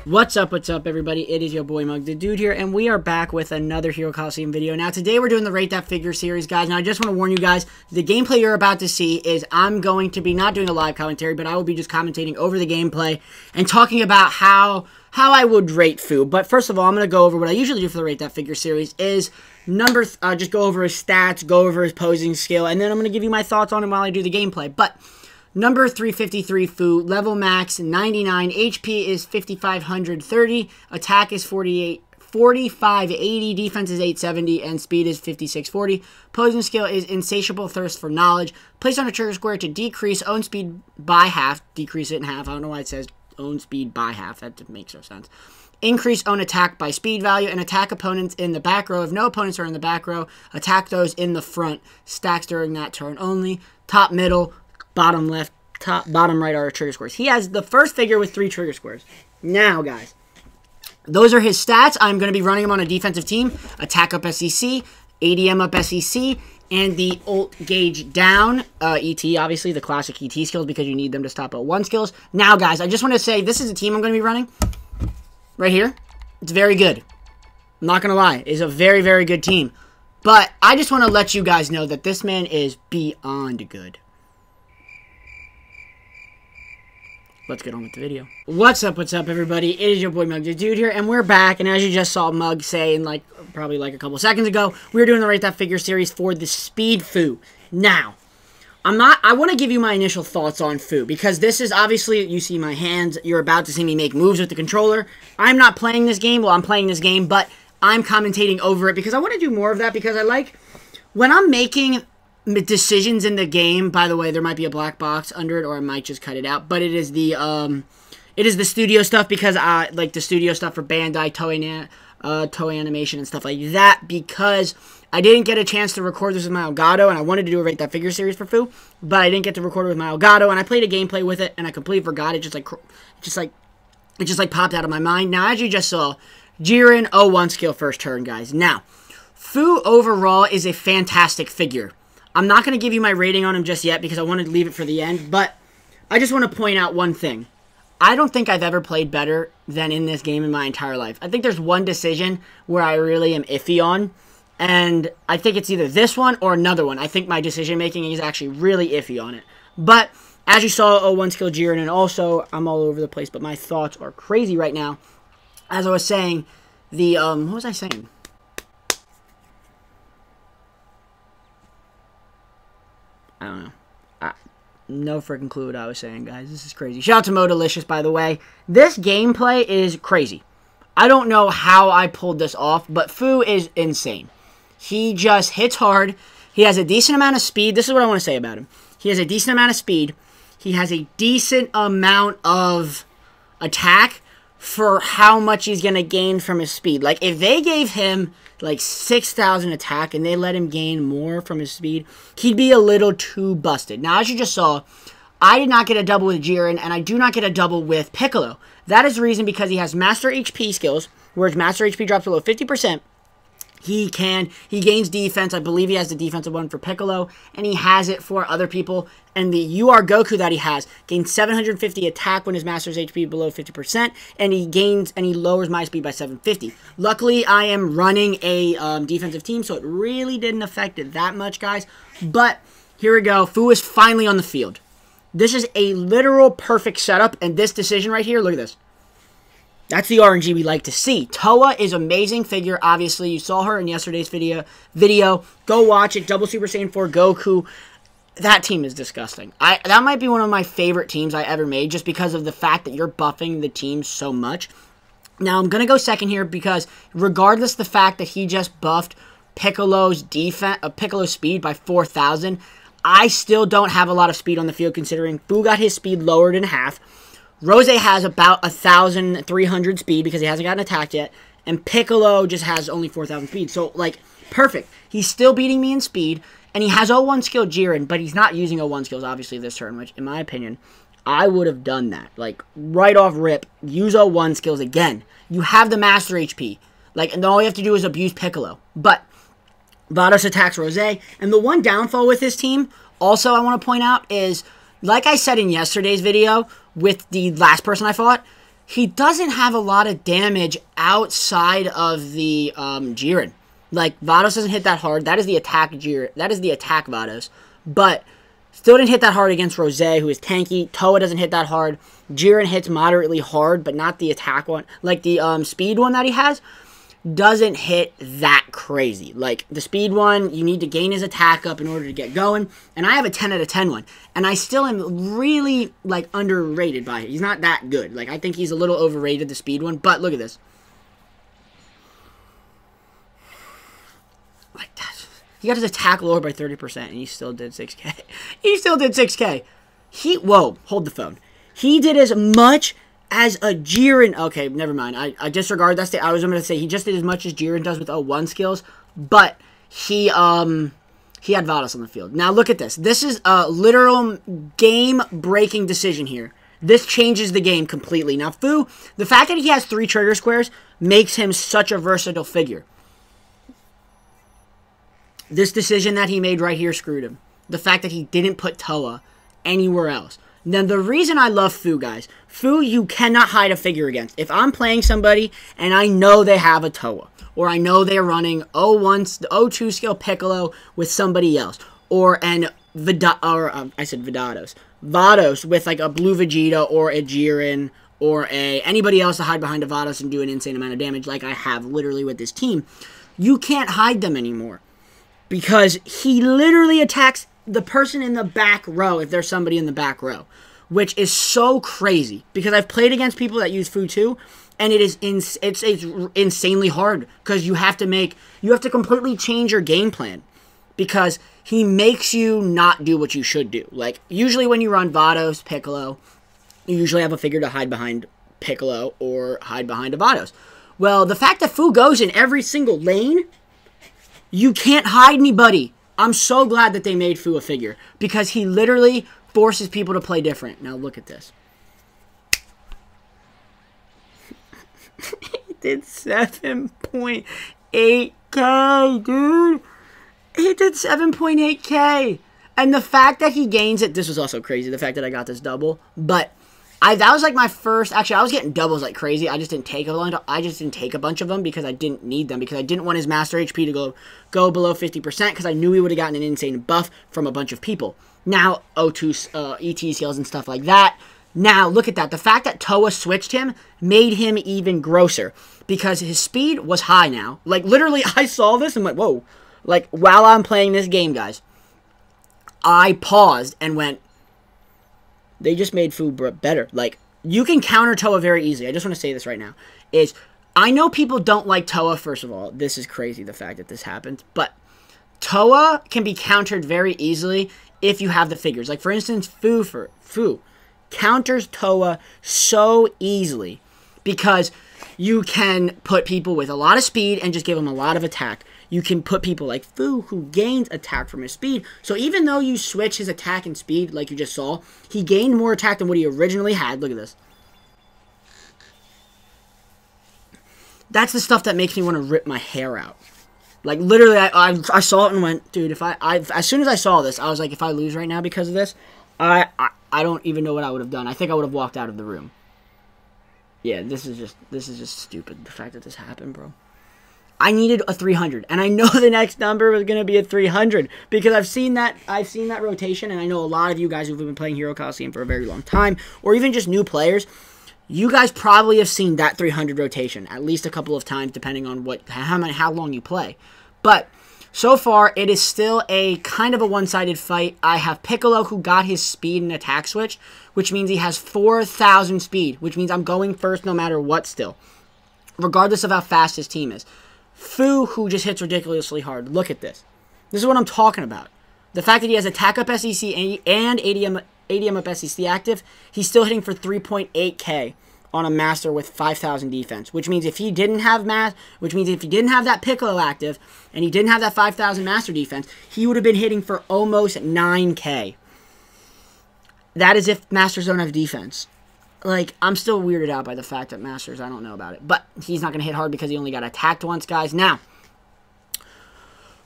What's up, everybody? It is your boy Mugthadude here, and we are back with another Hero Colosseum video. Now, today we're doing the Rate That Figure series, guys. Now, I just want to warn you guys, the gameplay you're about to see is I'm going to be not doing a live commentary, but I will be just commentating over the gameplay and talking about how I would rate Fu. But first of all, I'm going to go over what I usually do for the Rate That Figure series is just go over his stats, go over his posing skill, and then I'm going to give you my thoughts on him while I do the gameplay. But number 353 Fu, level max 99, HP is 5530, attack is 4580, defense is 870, and speed is 5640. Posing skill is insatiable thirst for knowledge. Place on a trigger square to decrease own speed by half, decrease it in half. I don't know why it says own speed by half, that makes no sense. Increase own attack by speed value, and attack opponents in the back row. If no opponents are in the back row, attack those in the front. Stacks during that turn only. Top, middle, bottom left, top, bottom right are trigger squares. He has the first figure with 3 trigger squares. Now, guys, those are his stats. I'm going to be running him on a defensive team. Attack up SEC, ADM up SEC, and the ult gauge down, ET, obviously, the classic ET skills because you need them to stop at 1 skills. Now, guys, I just want to say this is a team I'm going to be running right here. It's very good. I'm not going to lie. It's a very, very good team. But I just want to let you guys know that this man is beyond good. Let's get on with the video. What's up, everybody? It is your boy Mugthadude here, and we're back. And as you just saw Mug say, in probably a couple seconds ago, we were doing the Rate That Figure series for the Speed Fu. Now, I want to give you my initial thoughts on Fu, because this is obviously, you see my hands, you're about to see me make moves with the controller. I'm not playing this game, well, I'm playing this game, but I'm commentating over it, because I want to do more of that, because I like, when I'm making decisions in the game, by the way, there might be a black box under it, or I might just cut it out, but it is the studio stuff, because I like the studio stuff for Bandai, Toei Animation and stuff like that, because I didn't get a chance to record this with my Elgato, and I wanted to do a Rate That Figure series for Fu, but I didn't get to record it with my Elgato, and I played a gameplay with it, and I completely forgot it. It just popped out of my mind. Now, as you just saw, Jiren 01 skill first turn, guys. Now, Fu overall is a fantastic figure. I'm not going to give you my rating on him just yet because I wanted to leave it for the end, but I just want to point out one thing. I don't think I've ever played better than in this game in my entire life. I think there's one decision where I really am iffy on, and I think it's either this one or another one. I think my decision-making is actually really iffy on it. But as you saw, 01 skill Jiren, and also I'm all over the place, but my thoughts are crazy right now. As I was saying, what was I saying? I don't know. No freaking clue what I was saying, guys. This is crazy. Shout out to Modalicious, by the way. This gameplay is crazy. I don't know how I pulled this off, but Fu is insane. He just hits hard. He has a decent amount of speed. This is what I want to say about him. He has a decent amount of speed. He has a decent amount of attack for how much he's going to gain from his speed. Like, if they gave him like 6,000 attack and they let him gain more from his speed, he'd be a little too busted. Now, as you just saw, I did not get a double with Jiren, and I do not get a double with Piccolo. That is the reason, because he has Master HP skills, where his Master HP drops below 50%. He gains defense. I believe he has the defensive one for Piccolo, and he has it for other people. And the UR Goku that he has gains 750 attack when his Master's HP below 50%, and he lowers my speed by 750. Luckily, I am running a defensive team, so it really didn't affect it that much, guys. But here we go. Fu is finally on the field. This is a literal perfect setup, and this decision right here, look at this. That's the RNG we like to see. Toa is amazing figure, obviously. You saw her in yesterday's video. Go watch it. Double Super Saiyan 4 Goku. That team is disgusting. That might be one of my favorite teams I ever made, just because of the fact that you're buffing the team so much. Now, I'm going to go second here because regardless of the fact that he just buffed Piccolo's speed by 4,000, I still don't have a lot of speed on the field, considering Fu got his speed lowered in half. Rose has about 1,300 speed because he hasn't gotten attacked yet. And Piccolo just has only 4,000 speed. So, like, perfect. He's still beating me in speed. And he has 01 skill Jiren, but he's not using 01 skills, obviously, this turn. Which, in my opinion, I would have done that. Like, right off rip, use 01 skills again. You have the Master HP. Like, and all you have to do is abuse Piccolo. But Vados attacks Rose. And the one downfall with his team, also I want to point out, is, like I said in yesterday's video, with the last person I fought, he doesn't have a lot of damage outside of the Jiren. Like, Vados doesn't hit that hard. That is the attack Jiren. That is the attack Vados. But still didn't hit that hard against Rose, who is tanky. Toa doesn't hit that hard. Jiren hits moderately hard, but not the attack one. Like, the speed one that he has doesn't hit that crazy. Like, the speed one, you need to gain his attack up in order to get going. And I have a 10 out of 10 one. And I still am really, like, underrated by it. He's not that good. Like, I think he's a little overrated, the speed one. But look at this. Like that. He got his attack lower by 30%, and he still did 6K. He still did 6K. Whoa, hold the phone. He did as much as a Jiren. Okay, never mind. I disregard that. I was going to say he just did as much as Jiren does with 01 skills, but he had Vados on the field. Now look at this. This is a literal game-breaking decision here. This changes the game completely. Now Fu, the fact that he has 3 trigger squares makes him such a versatile figure. This decision that he made right here screwed him. The fact that he didn't put Toa anywhere else. Now, the reason I love Fu, guys, Fu, you cannot hide a figure against. If I'm playing somebody and I know they have a Toa, or I know they're running 02 skill Piccolo with somebody else, or I said Vados with like a blue Vegeta or a Jiren or anybody else to hide behind a Vados and do an insane amount of damage like I have literally with this team, you can't hide them anymore. Because he literally attacks the person in the back row if there's somebody in the back row. Which is so crazy. Because I've played against people that use Fu too. And it's insanely hard. Because you have to completely change your game plan. Because he makes you not do what you should do. Like, usually when you run Vados, Piccolo, you usually have a figure to hide behind Piccolo or hide behind a Vados. Well, the fact that Fu goes in every single lane, you can't hide anybody. I'm so glad that they made Fu a figure. Because he literally forces people to play different. Now look at this. He did 7.8k, dude. He did 7.8k. And the fact that he gains it, this was also crazy, the fact that I got this double. But that was like my first, actually I was getting doubles like crazy. I just didn't take a bunch of them because I didn't need them. Because I didn't want his master HP to go below 50% because I knew he would have gotten an insane buff from a bunch of people. Now, O2 ET skills and stuff like that. Now, look at that. The fact that Toa switched him made him even grosser. Because his speed was high now. Like, literally, I saw this and went, whoa. Like, while I'm playing this game, guys, I paused and went, they just made Fu better. Like, you can counter Toa very easily. I just want to say this right now. I know people don't like Toa, first of all. This is crazy, the fact that this happened. But Toa can be countered very easily if you have the figures. Like, for instance, Fu counters Toa so easily because you can put people with a lot of speed and just give them a lot of attack. You can put people like Fu who gains attack from his speed. So even though you switch his attack and speed like you just saw, he gained more attack than what he originally had. Look at this. That's the stuff that makes me want to rip my hair out. Like, literally, I saw it and went, dude, as soon as I saw this, I was like, if I lose right now because of this, I don't even know what I would have done. I think I would have walked out of the room. Yeah, this is just stupid, the fact that this happened, bro. I needed a 300, and I know the next number was going to be a 300, because I've seen that rotation, and I know a lot of you guys who've been playing Hero Colosseum for a very long time, or even just new players, you guys probably have seen that 300 rotation at least a couple of times, depending on how long you play. But so far, it is still a kind of a one-sided fight. I have Piccolo, who got his speed and attack switch, which means he has 4,000 speed, which means I'm going first no matter what still, regardless of how fast his team is. Fu, who just hits ridiculously hard. Look at this. This is what I'm talking about. The fact that he has attack up SEC and ADM up SEC active, he's still hitting for 3.8k on a master with 5,000 defense. Which means if he didn't have that Piccolo active and he didn't have that 5,000 master defense, he would have been hitting for almost 9k. That is if masters don't have defense. Like, I'm still weirded out by the fact that Masters, I don't know about it. But he's not going to hit hard because he only got attacked once, guys. Now,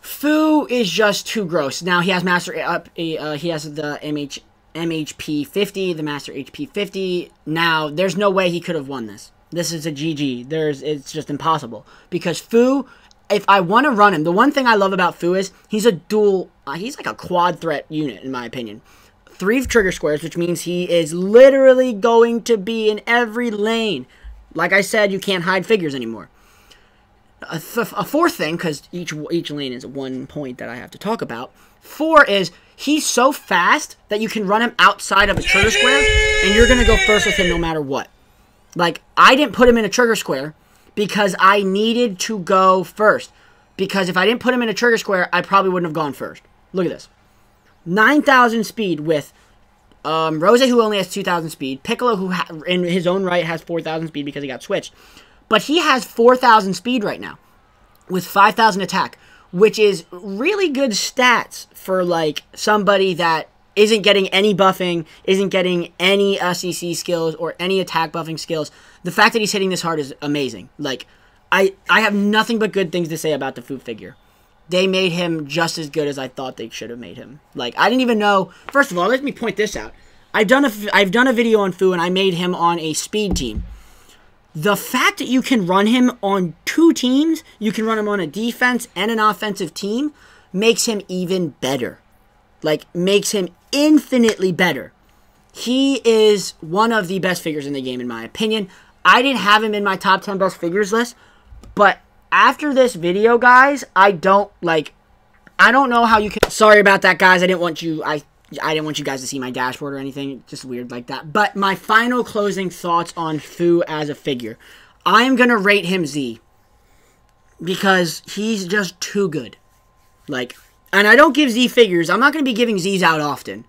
Fu is just too gross. Now, he has Master up. He has the MHP 50, the Master HP 50. Now, there's no way he could have won this. This is a GG. It's just impossible. Because Fu, if I want to run him, the one thing I love about Fu is he's a he's like a quad threat unit, in my opinion. 3 trigger squares, which means he is literally going to be in every lane. Like I said, you can't hide figures anymore. A fourth thing, because each lane is 1 point that I have to talk about. 4 is he's so fast that you can run him outside of a trigger square, and you're going to go first with him no matter what. Like, I didn't put him in a trigger square because I needed to go first. Because if I didn't put him in a trigger square, I probably wouldn't have gone first. Look at this. 9,000 speed with Rose, who only has 2,000 speed. Piccolo, who in his own right has 4,000 speed because he got switched. But he has 4,000 speed right now with 5,000 attack, which is really good stats for, like, somebody that isn't getting any buffing, isn't getting any CC skills or any attack buffing skills. The fact that he's hitting this hard is amazing. Like, I have nothing but good things to say about the Fu figure. They made him just as good as I thought they should have made him. Like, I didn't even know. First of all, let me point this out. I've done a video on Fu, and I made him on a speed team. The fact that you can run him on 2 teams, you can run him on a defense and an offensive team, makes him even better. Like, makes him infinitely better. He is one of the best figures in the game, in my opinion. I didn't have him in my top 10 best figures list, but after this video, guys, I don't know how you can... Sorry about that, guys. I didn't want you guys to see my dashboard or anything. Just weird like that. But my final closing thoughts on Fu as a figure. I am going to rate him Z. Because he's just too good. Like, and I don't give Z figures. I'm not going to be giving Zs out often.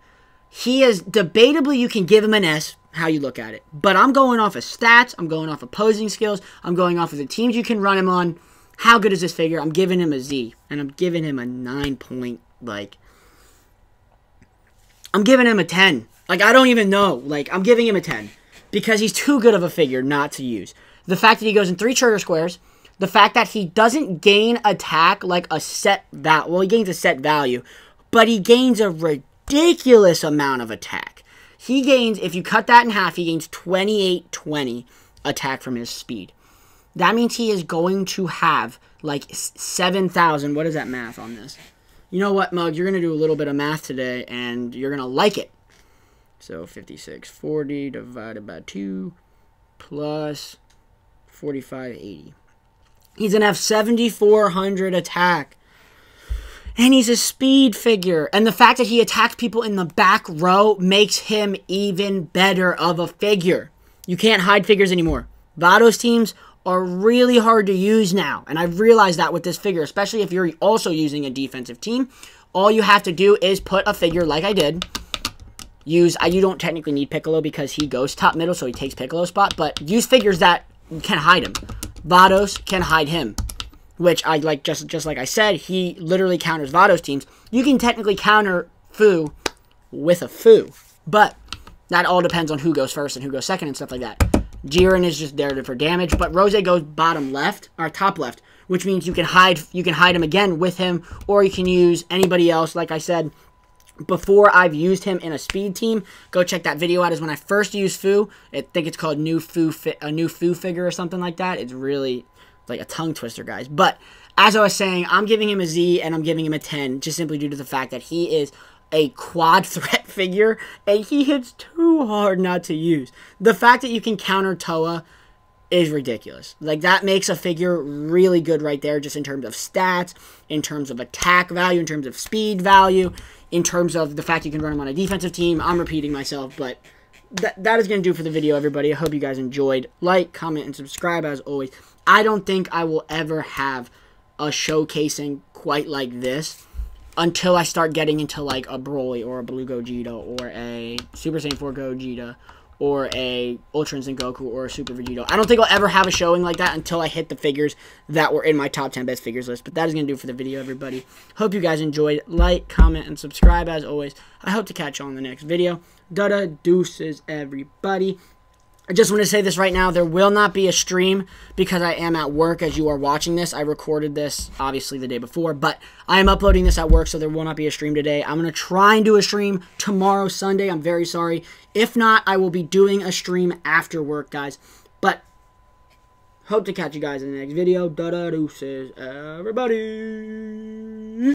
He is, debatably, you can give him an S, how you look at it. But I'm going off of stats. I'm going off of posing skills. I'm going off of the teams you can run him on. How good is this figure? I'm giving him a Z. And I'm giving him a 9 point, like... I'm giving him a 10. Like, I don't even know. Like, I'm giving him a 10. Because he's too good of a figure not to use. The fact that he goes in 3 trigger squares. The fact that he doesn't gain attack like a set value. Well, he gains a set value. But he gains a ridiculous amount of attack. He gains, if you cut that in half, he gains 2820 attack from his speed. That means he is going to have, like, 7,000. What is that math on this? You know what, Mug? You're going to do a little bit of math today, and you're going to like it. So, 5640 divided by 2 plus 4580. He's going to have 7,400 attack. And he's a speed figure. And the fact that he attacks people in the back row makes him even better of a figure. You can't hide figures anymore. Vados teams are really hard to use now. And I've realized that with this figure, especially if you're also using a defensive team. All you have to do is put a figure like I did. You don't technically need Piccolo because he goes top middle, so he takes Piccolo's spot. But use figures that can hide him. Vados can hide him. Which, I like just like I said, he literally counters Vados teams. You can technically counter Fu with a Fu. But that all depends on who goes first and who goes second and stuff like that. Jiren is just there for damage, but Rose goes bottom left, or top left, which means you can hide him again with him, or you can use anybody else. Like I said before, I've used him in a speed team. Go check that video out. Is when I first used Fu. I think it's called a new Fu figure or something like that. It's really like a tongue twister, guys. But as I was saying, I'm giving him a Z and I'm giving him a 10, just simply due to the fact that he is a quad threat figure, and he hits too hard not to use. The fact that you can counter Toa is ridiculous. Like, that makes a figure really good right there, just in terms of stats, in terms of attack value, in terms of speed value, in terms of the fact you can run him on a defensive team. I'm repeating myself, but that is going to do for the video, everybody. I hope you guys enjoyed. Like, comment, and subscribe as always. I don't think I will ever have a showcasing quite like this until I start getting into, like, a Broly or a Blue Gogeta or a Super Saiyan 4 Gogeta or a Ultra Instinct Goku or a Super Vegito. I don't think I'll ever have a showing like that until I hit the figures that were in my top 10 best figures list. But that is going to do for the video, everybody. Hope you guys enjoyed. Like, comment, and subscribe as always. I hope to catch you on the next video. Deuces, everybody. I just want to say this right now. There will not be a stream because I am at work as you are watching this. I recorded this, obviously, the day before, but I am uploading this at work, so there will not be a stream today. I'm going to try and do a stream tomorrow, Sunday. I'm very sorry. If not, I will be doing a stream after work, guys. But hope to catch you guys in the next video. Da-da-deuces, everybody.